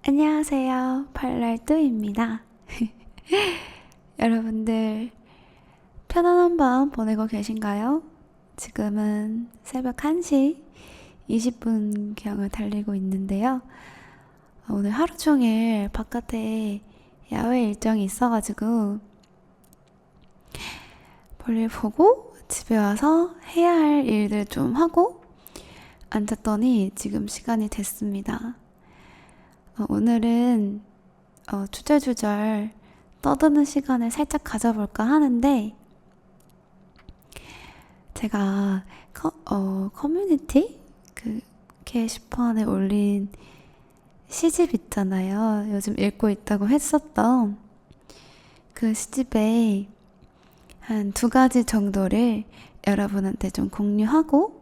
안녕하세요. 팔랄뚜입니다. 여러분들, 편안한 밤 보내고 계신가요? 지금은 새벽 1시 20분경을 달리고 있는데요. 오늘 하루 종일 바깥에 야외 일정이 있어가지고 볼일 보고 집에 와서 해야 할 일들 좀 하고 앉았더니 지금 시간이 됐습니다. 오늘은 주절주절 떠드는 시간을 살짝 가져볼까 하는데, 제가 커뮤니티 그 게시판에 올린 시집 있잖아요. 요즘 읽고 있다고 했었던 그 시집에 한 2가지 정도를 여러분한테 좀 공유하고,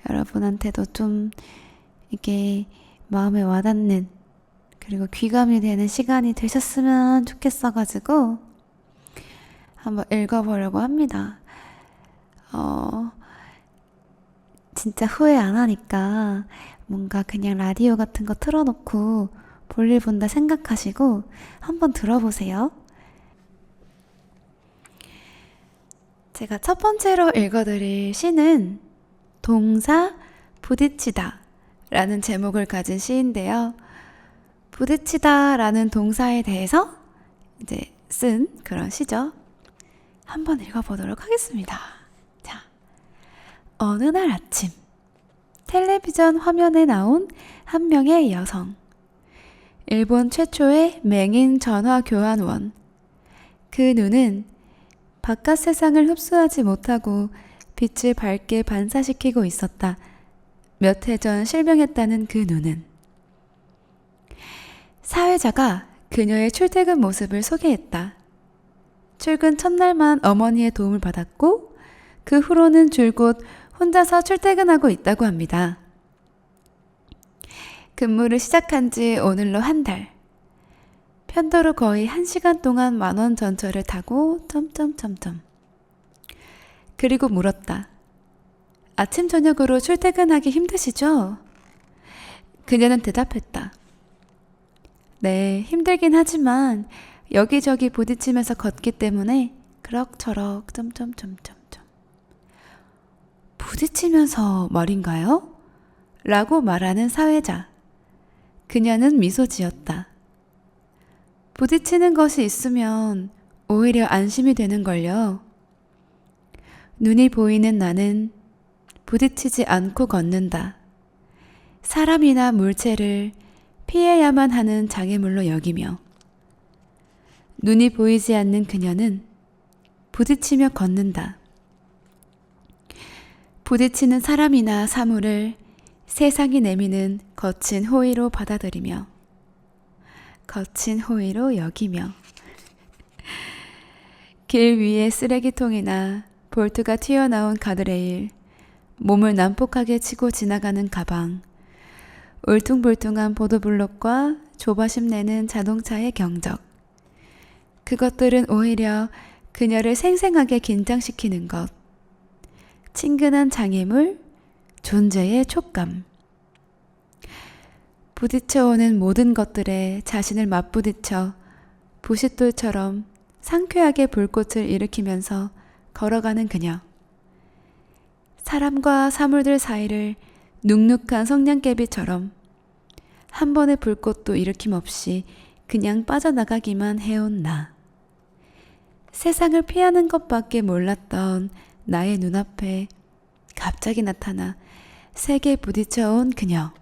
여러분한테도 좀 이게 마음에 와닿는, 그리고 귀감이 되는 시간이 되셨으면 좋겠어가지고 한번 읽어보려고 합니다. 진짜 후회 안 하니까 뭔가 그냥 라디오 같은 거 틀어놓고 볼일 본다 생각하시고 한번 들어보세요. 제가 첫 번째로 읽어드릴 시는 동사 부딪히다 라는 제목을 가진 시인데요. 부딪히다 라는 동사에 대해서 이제 쓴 그런 시죠. 한번 읽어보도록 하겠습니다. 자, 어느 날 아침, 텔레비전 화면에 나온 한 명의 여성. 일본 최초의 맹인 전화 교환원. 그 눈은 바깥 세상을 흡수하지 못하고 빛을 밝게 반사시키고 있었다. 몇 해 전 실명했다는 그 눈은. 사회자가 그녀의 출퇴근 모습을 소개했다. 출근 첫날만 어머니의 도움을 받았고 그 후로는 줄곧 혼자서 출퇴근하고 있다고 합니다. 근무를 시작한 지 오늘로 1달. 편도로 거의 1시간 동안 만원 전철을 타고 그리고 물었다. 아침 저녁으로 출퇴근하기 힘드시죠? 그녀는 대답했다. 네, 힘들긴 하지만 여기저기 부딪히면서 걷기 때문에 그럭저럭 부딪히면서 말인가요? 라고 말하는 사회자. 그녀는 미소 지었다. 부딪히는 것이 있으면 오히려 안심이 되는걸요. 눈이 보이는 나는 부딪히지 않고 걷는다. 사람이나 물체를 피해야만 하는 장애물로 여기며, 눈이 보이지 않는 그녀는 부딪히며 걷는다. 부딪히는 사람이나 사물을 세상이 내미는 거친 호의로 받아들이며, 거친 호의로 여기며, 길 위에 쓰레기통이나 볼트가 튀어나온 가드레일, 몸을 난폭하게 치고 지나가는 가방, 울퉁불퉁한 보도블록과 조바심 내는 자동차의 경적. 그것들은 오히려 그녀를 생생하게 긴장시키는 것. 친근한 장애물, 존재의 촉감. 부딪혀오는 모든 것들에 자신을 맞부딪혀 부싯돌처럼 상쾌하게 불꽃을 일으키면서 걸어가는 그녀. 사람과 사물들 사이를 눅눅한 성냥개비처럼 한 번의 불꽃도 일으킴 없이 그냥 빠져나가기만 해온 나. 세상을 피하는 것밖에 몰랐던 나의 눈앞에 갑자기 나타나 세게 부딪혀온 그녀.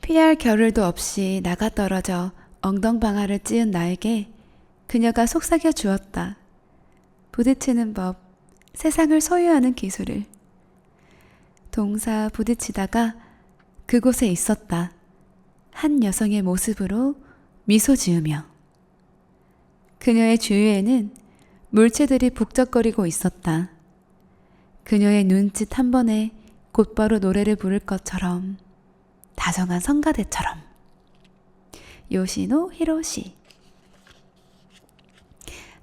피할 겨를도 없이 나가 떨어져 엉덩방아를 찧은 나에게 그녀가 속삭여 주었다. 부딪히는 법, 세상을 소유하는 기술을. 동사 부딪히다가 그곳에 있었다. 한 여성의 모습으로 미소 지으며. 그녀의 주위에는 물체들이 북적거리고 있었다. 그녀의 눈짓 한 번에 곧바로 노래를 부를 것처럼, 다정한 성가대처럼. 요시노 히로시.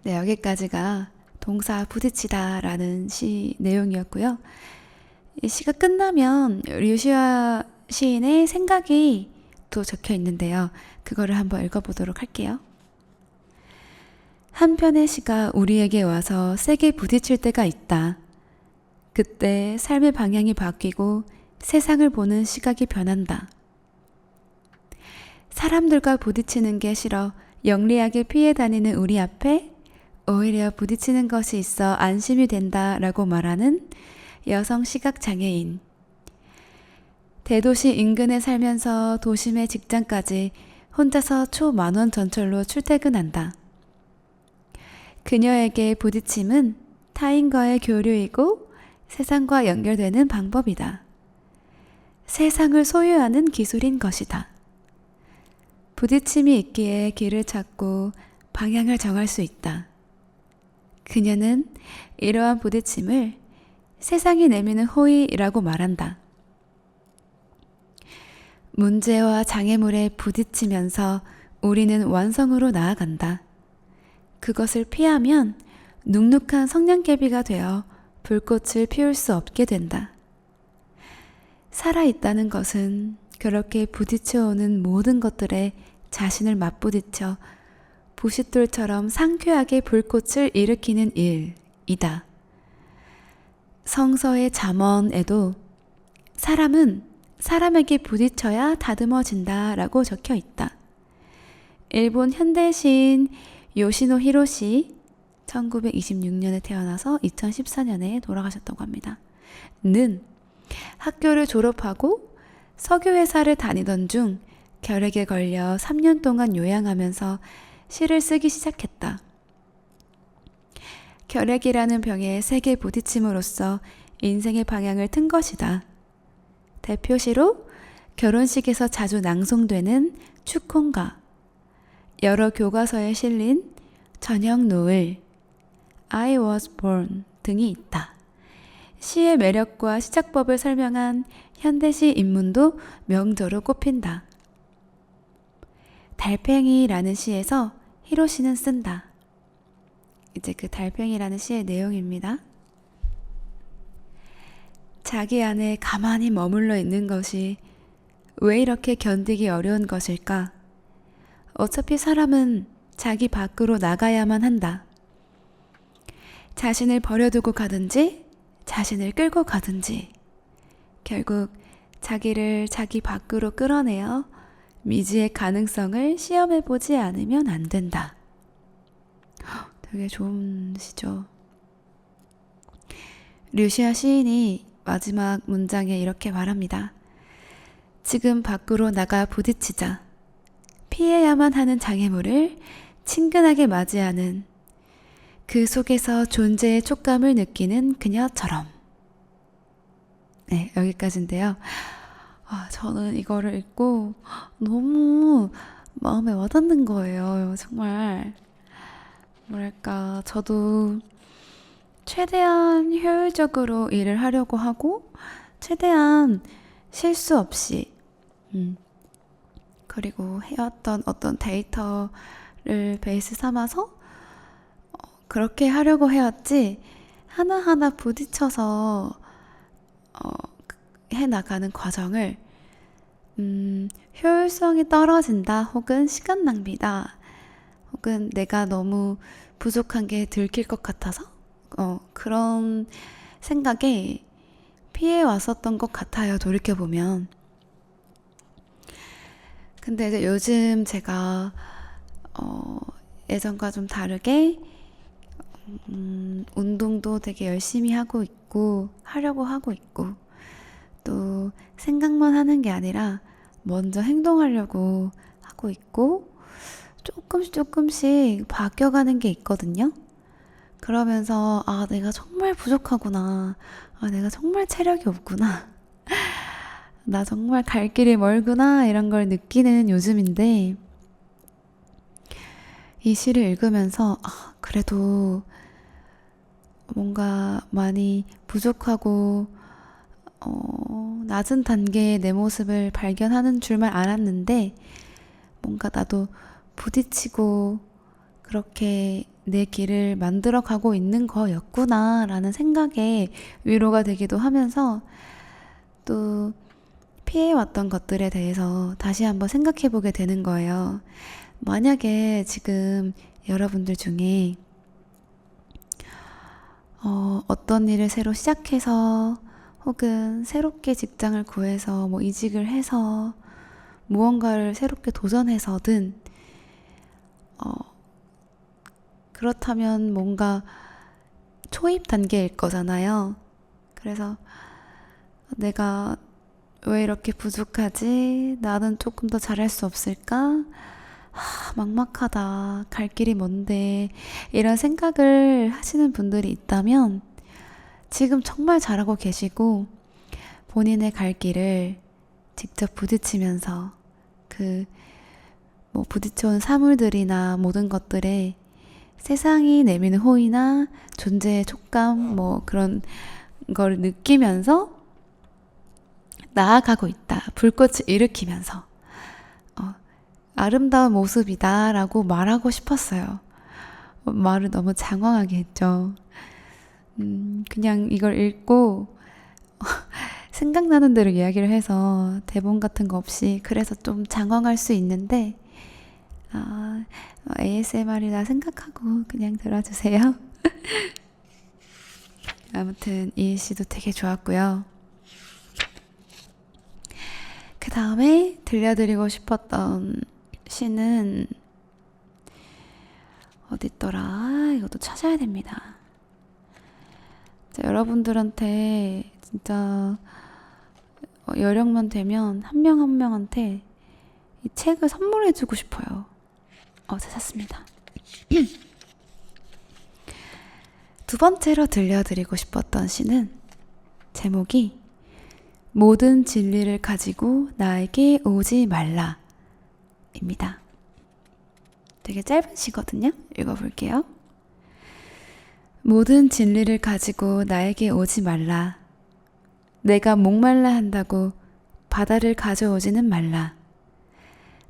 네, 여기까지가 동사 부딪히다 라는 시 내용이었고요. 이 시가 끝나면 류시아 시인의 생각이 또 적혀 있는데요. 그거를 한번 읽어보도록 할게요. 한편의 시가 우리에게 와서 세게 부딪힐 때가 있다. 그때 삶의 방향이 바뀌고 세상을 보는 시각이 변한다. 사람들과 부딪히는 게 싫어 영리하게 피해 다니는 우리 앞에 오히려 부딪히는 것이 있어 안심이 된다라고 말하는 여성 시각장애인. 대도시 인근에 살면서 도심의 직장까지 혼자서 초만원 전철로 출퇴근한다. 그녀에게 부딪힘은 타인과의 교류이고 세상과 연결되는 방법이다. 세상을 소유하는 기술인 것이다. 부딪힘이 있기에 길을 찾고 방향을 정할 수 있다. 그녀는 이러한 부딪힘을 세상이 내미는 호의라고 말한다. 문제와 장애물에 부딪히면서 우리는 완성으로 나아간다. 그것을 피하면 눅눅한 성냥개비가 되어 불꽃을 피울 수 없게 된다. 살아있다는 것은 그렇게 부딪혀오는 모든 것들에 자신을 맞부딪혀 부싯돌처럼 상쾌하게 불꽃을 일으키는 일이다. 성서의 잠언에도 사람은 사람에게 부딪혀야 다듬어진다 라고 적혀 있다. 일본 현대 시인 요시노 히로시 1926년에 태어나서 2014년에 돌아가셨다고 합니다. 는 학교를 졸업하고 석유회사를 다니던 중 결핵에 걸려 3년 동안 요양하면서 시를 쓰기 시작했다. 결핵이라는 병에 세게 부딪힘으로써 인생의 방향을 튼 것이다. 대표시로 결혼식에서 자주 낭송되는 축혼가, 여러 교과서에 실린 저녁 노을, I was born 등이 있다. 시의 매력과 시작법을 설명한 현대시 인문도 명저로 꼽힌다. 달팽이라는 시에서 히로시는 쓴다. 이제 그 달팽이라는 시의 내용입니다. 자기 안에 가만히 머물러 있는 것이 왜 이렇게 견디기 어려운 것일까? 어차피 사람은 자기 밖으로 나가야만 한다. 자신을 버려두고 가든지 자신을 끌고 가든지 결국 자기를 자기 밖으로 끌어내어 미지의 가능성을 시험해보지 않으면 안 된다. 되게 좋은 시죠. 류시아 시인이 마지막 문장에 이렇게 말합니다. 지금 밖으로 나가 부딪히자. 피해야만 하는 장애물을 친근하게 맞이하는 그 속에서 존재의 촉감을 느끼는 그녀처럼. 네, 여기까지인데요. 저는 이거를 읽고 너무 마음에 와닿는 거예요. 정말. 뭐랄까, 저도 최대한 효율적으로 일을 하려고 하고, 최대한 실수 없이, 그리고 해왔던 어떤 데이터를 베이스 삼아서 그렇게 하려고 해왔지, 하나하나 부딪혀서 해나가는 과정을 효율성이 떨어진다 혹은 시간 낭비다 혹은 내가 너무 부족한 게 들킬 것 같아서 그런 생각에 피해 왔었던 것 같아요. 돌이켜보면. 근데 이제 요즘 제가 예전과 좀 다르게 운동도 되게 열심히 하고 있고 하려고 하고 있고 또 생각만 하는 게 아니라 먼저 행동하려고 하고 있고 조금씩 바뀌어가는 게 있거든요. 그러면서 내가 정말 부족하구나. 내가 정말 체력이 없구나. 나 정말 갈 길이 멀구나. 이런 걸 느끼는 요즘인데 이 시를 읽으면서 그래도 뭔가 많이 부족하고 낮은 단계의 내 모습을 발견하는 줄만 알았는데 뭔가 나도 부딪히고 그렇게 내 길을 만들어 가고 있는 거였구나 라는 생각에 위로가 되기도 하면서 또 피해왔던 것들에 대해서 다시 한번 생각해 보게 되는 거예요. 만약에 지금 여러분들 중에 어떤 일을 새로 시작해서 혹은 새롭게 직장을 구해서 뭐 이직을 해서 무언가를 새롭게 도전해서든 그렇다면 뭔가 초입 단계일 거잖아요. 그래서 내가 왜 이렇게 부족하지? 나는 조금 더 잘할 수 없을까? 막막하다. 갈 길이 뭔데? 이런 생각을 하시는 분들이 있다면 지금 정말 잘하고 계시고 본인의 갈 길을 직접 부딪히면서 뭐 부딪혀온 사물들이나 모든 것들에 세상이 내미는 호의나 존재의 촉감 뭐 그런 걸 느끼면서 나아가고 있다. 불꽃을 일으키면서 아름다운 모습이다 라고 말하고 싶었어요. 말을 너무 장황하게 했죠. 그냥 이걸 읽고 생각나는 대로 이야기를 해서 대본 같은 거 없이 그래서 좀 장황할 수 있는데 ASMR이라 생각하고 그냥 들어주세요. 아무튼 이 시도 되게 좋았고요. 그 다음에 들려드리고 싶었던 시는 어딨더라? 이것도 찾아야 됩니다. 여러분들한테 진짜 여력만 되면 한 명 한 명한테 이 책을 선물해주고 싶어요. 찾았습니다. 두 번째로 들려드리고 싶었던 시는 제목이 모든 진리를 가지고 나에게 오지 말라 입니다. 되게 짧은 시거든요. 읽어볼게요. 모든 진리를 가지고 나에게 오지 말라. 내가 목말라 한다고 바다를 가져오지는 말라.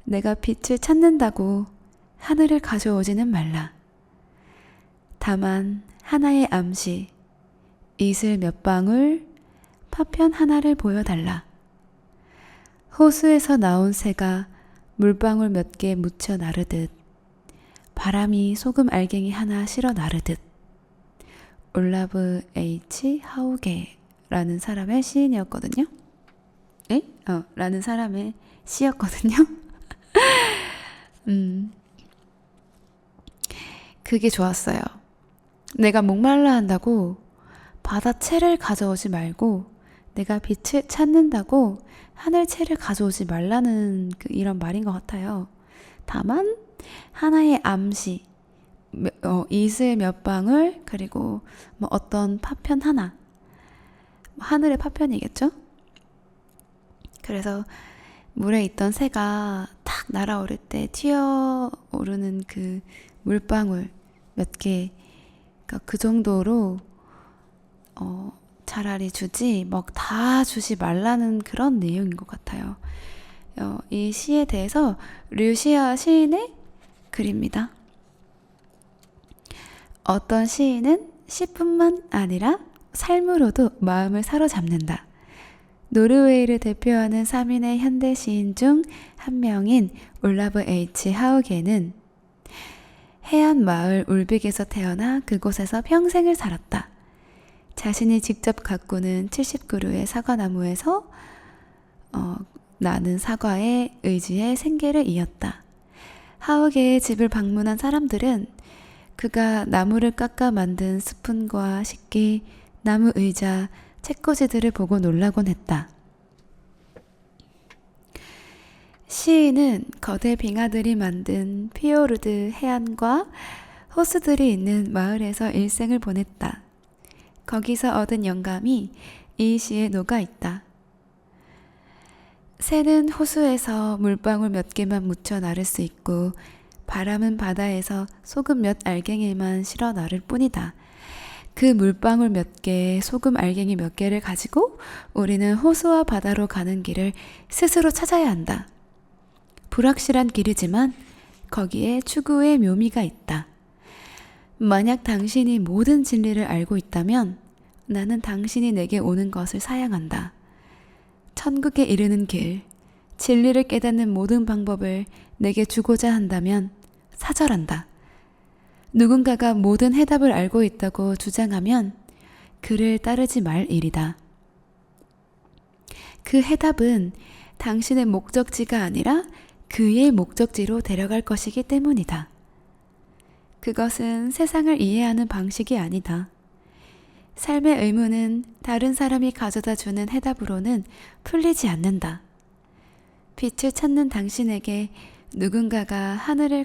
내가 빛을 찾는다고 하늘을 가져오지는 말라. 다만 하나의 암시, 이슬 몇 방울, 파편 하나를 보여달라. 호수에서 나온 새가 물방울 몇 개 묻혀 나르듯 바람이 소금 알갱이 하나 실어 나르듯. 올라브 H. 하우게라는 사람의 시인이었거든요. 라는 사람의 시였거든요. 그게 좋았어요. 내가 목말라 한다고 바다채를 가져오지 말고 내가 빛을 찾는다고 하늘채를 가져오지 말라는 이런 말인 것 같아요. 다만 하나의 암시, 이슬 몇 방울, 그리고 뭐 어떤 파편 하나, 하늘의 파편이겠죠? 그래서 물에 있던 새가 탁 날아오를 때 튀어오르는 그 물방울 몇 개, 그러니까 그 정도로 차라리 주지 다 주지 말라는 그런 내용인 것 같아요. 이 시에 대해서 류시아 시인의 글입니다. 어떤 시인은 시뿐만 아니라 삶으로도 마음을 사로잡는다. 노르웨이를 대표하는 3인의 현대 시인 중 한 명인 올라브 H. 하우게는 해안 마을 울빅에서 태어나 그곳에서 평생을 살았다. 자신이 직접 가꾸는 70그루의 사과나무에서 나는 사과에 의지해 생계를 이었다. 하우게의 집을 방문한 사람들은 그가 나무를 깎아 만든 스푼과 식기, 나무 의자, 책꽂이들을 보고 놀라곤 했다. 시인은 거대 빙하들이 만든 피오르드 해안과 호수들이 있는 마을에서 일생을 보냈다. 거기서 얻은 영감이 이 시에 녹아 있다. 새는 호수에서 물방울 몇 개만 묻혀 나를 수 있고 바람은 바다에서 소금 몇 알갱이만 실어 나를 뿐이다. 그 물방울 몇 개, 소금 알갱이 몇 개를 가지고 우리는 호수와 바다로 가는 길을 스스로 찾아야 한다. 불확실한 길이지만 거기에 추구의 묘미가 있다. 만약 당신이 모든 진리를 알고 있다면 나는 당신이 내게 오는 것을 사양한다. 천국에 이르는 길, 진리를 깨닫는 모든 방법을 내게 주고자 한다면 사절한다. 누군가가 모든 해답을 알고 있다고 주장하면 그를 따르지 말 일이다. 그 해답은 당신의 목적지가 아니라 그의 목적지로 데려갈 것이기 때문이다. 그것은 세상을 이해하는 방식이 아니다. 삶의 의문은 다른 사람이 가져다 주는 해답으로는 풀리지 않는다. 빛을 찾는 당신에게 누군가가 하늘을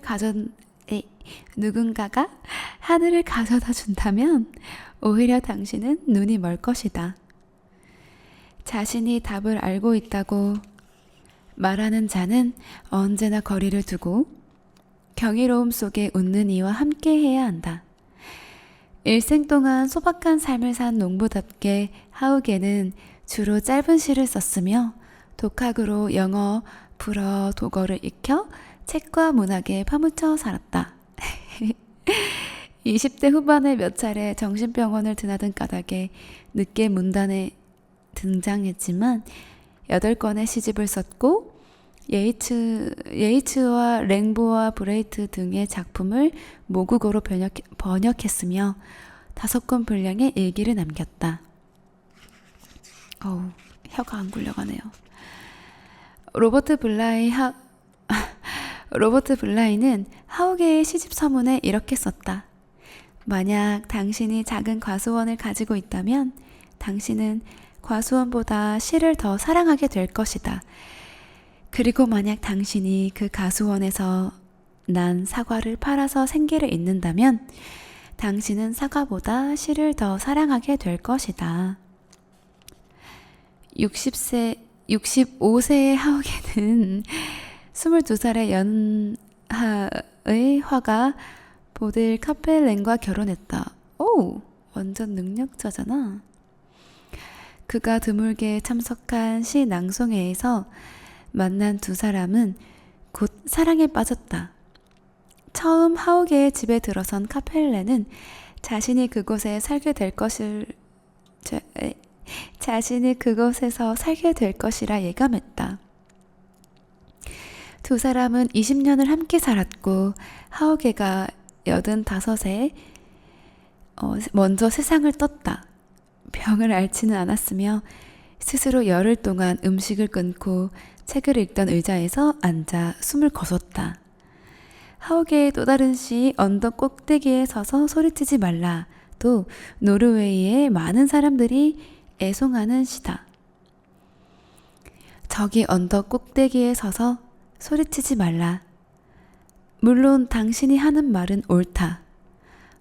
가져다 준다면 오히려 당신은 눈이 멀 것이다. 자신이 답을 알고 있다고 말하는 자는 언제나 거리를 두고 경이로움 속에 웃는 이와 함께 해야 한다. 일생 동안 소박한 삶을 산 농부답게 하우게는 주로 짧은 시를 썼으며 독학으로 영어, 불어, 독어를 익혀 책과 문학에 파묻혀 살았다. 20대 후반에 몇 차례 정신병원을 드나든 까닭에 늦게 문단에 등장했지만 8권의 시집을 썼고 예이츠와 랭보와 브레이트 등의 작품을 모국어로 번역했으며 5권 분량의 일기를 남겼다. 혀가 안 굴려가네요. 로버트 블라이는 하우게의 시집 서문에 이렇게 썼다. 만약 당신이 작은 과수원을 가지고 있다면 당신은 과수원보다 시를 더 사랑하게 될 것이다. 그리고 만약 당신이 그 가수원에서 난 사과를 팔아서 생계를 잇는다면 당신은 사과보다 시를 더 사랑하게 될 것이다. 65세의 하우게는 22살의 연하의 화가 보들 카펠렌과 결혼했다. 오, 완전 능력자잖아. 그가 드물게 참석한 시 낭송회에서 만난 두 사람은 곧 사랑에 빠졌다. 처음 하우게의 집에 들어선 카펠렌은 자신이 그곳에서 살게 될 것이라 예감했다. 두 사람은 20년을 함께 살았고 하우게가 85세 먼저 세상을 떴다. 병을 앓지는 않았으며 스스로 열흘 동안 음식을 끊고 책을 읽던 의자에서 앉아 숨을 거뒀다. 하우게의 또 다른 시 언덕 꼭대기에 서서 소리치지 말라 도 노르웨이의 많은 사람들이 애송하는 시다. 저기 언덕 꼭대기에 서서 소리치지 말라. 물론 당신이 하는 말은 옳다.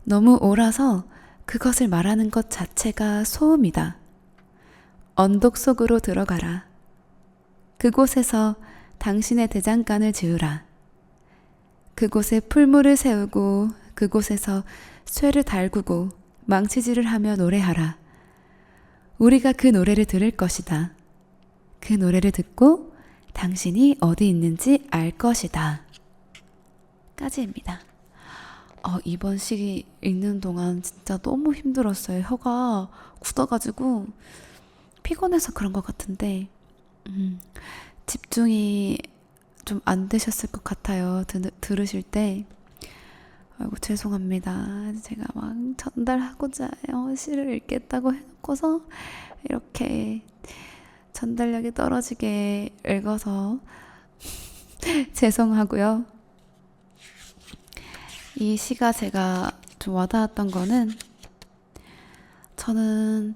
너무 옳아서 그것을 말하는 것 자체가 소음이다. 언덕 속으로 들어가라. 그곳에서 당신의 대장간을 지으라. 그곳에 풀무를 세우고 그곳에서 쇠를 달구고 망치질을 하며 노래하라. 우리가 그 노래를 들을 것이다. 그 노래를 듣고 당신이 어디 있는지 알 것이다. 까지입니다. 이번 시 읽는 동안 진짜 너무 힘들었어요. 혀가 굳어가지고 피곤해서 그런 것 같은데 집중이 좀 안 되셨을 것 같아요. 들으실 때. 아이고 죄송합니다. 제가 막 전달하고자 시를 읽겠다고 해놓고서 이렇게 전달력이 떨어지게 읽어서 죄송하고요. 이 시가 제가 좀 와닿았던 거는 저는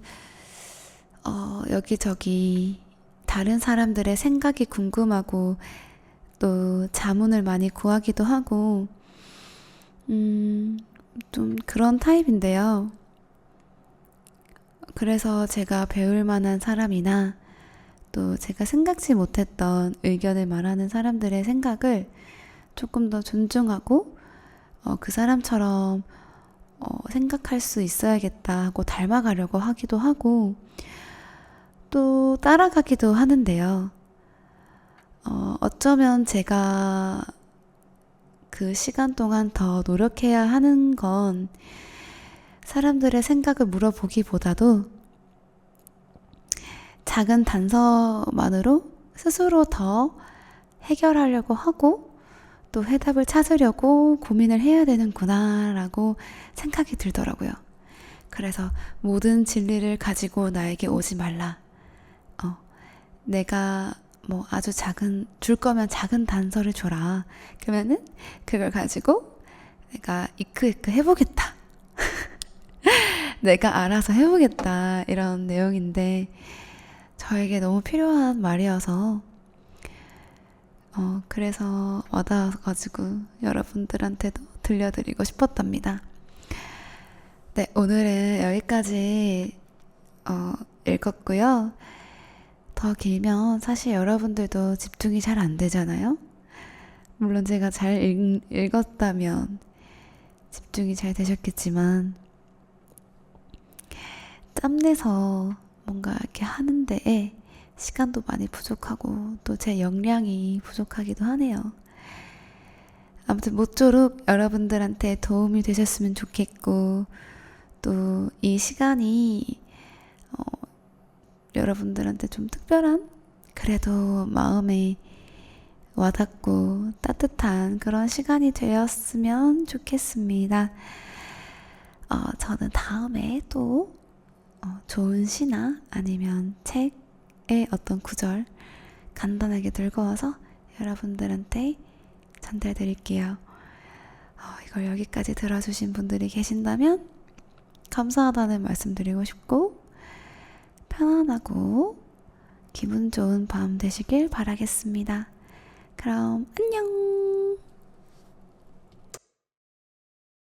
여기저기 다른 사람들의 생각이 궁금하고 또 자문을 많이 구하기도 하고 좀 그런 타입인데요. 그래서 제가 배울 만한 사람이나 또 제가 생각지 못했던 의견을 말하는 사람들의 생각을 조금 더 존중하고 그 사람처럼 생각할 수 있어야겠다 하고 닮아가려고 하기도 하고 또 따라가기도 하는데요. 어쩌면 제가 그 시간 동안 더 노력해야 하는 건 사람들의 생각을 물어보기보다도 작은 단서만으로 스스로 더 해결하려고 하고 또 해답을 찾으려고 고민을 해야 되는구나 라고 생각이 들더라고요. 그래서 모든 진리를 가지고 나에게 오지 말라. 내가 뭐 아주 줄 거면 작은 단서를 줘라. 그러면은 그걸 가지고 내가 이크이크 해보겠다. 내가 알아서 해보겠다. 이런 내용인데 저에게 너무 필요한 말이어서 그래서 와닿아가지고 여러분들한테도 들려드리고 싶었답니다. 네, 오늘은 여기까지 읽었고요. 더 길면 사실 여러분들도 집중이 잘 안 되잖아요. 물론 제가 잘 읽었다면 집중이 잘 되셨겠지만 짬내서 뭔가 이렇게 하는데 시간도 많이 부족하고 또 제 역량이 부족하기도 하네요. 아무튼 모쪼록 여러분들한테 도움이 되셨으면 좋겠고 또 이 시간이 여러분들한테 좀 특별한 그래도 마음에 와닿고 따뜻한 그런 시간이 되었으면 좋겠습니다. 저는 다음에 또 좋은 시나 아니면 책의 어떤 구절 간단하게 들고 와서 여러분들한테 전달드릴게요. 이걸 여기까지 들어주신 분들이 계신다면 감사하다는 말씀 드리고 싶고 편안하고 기분 좋은 밤 되시길 바라겠습니다. 그럼 안녕!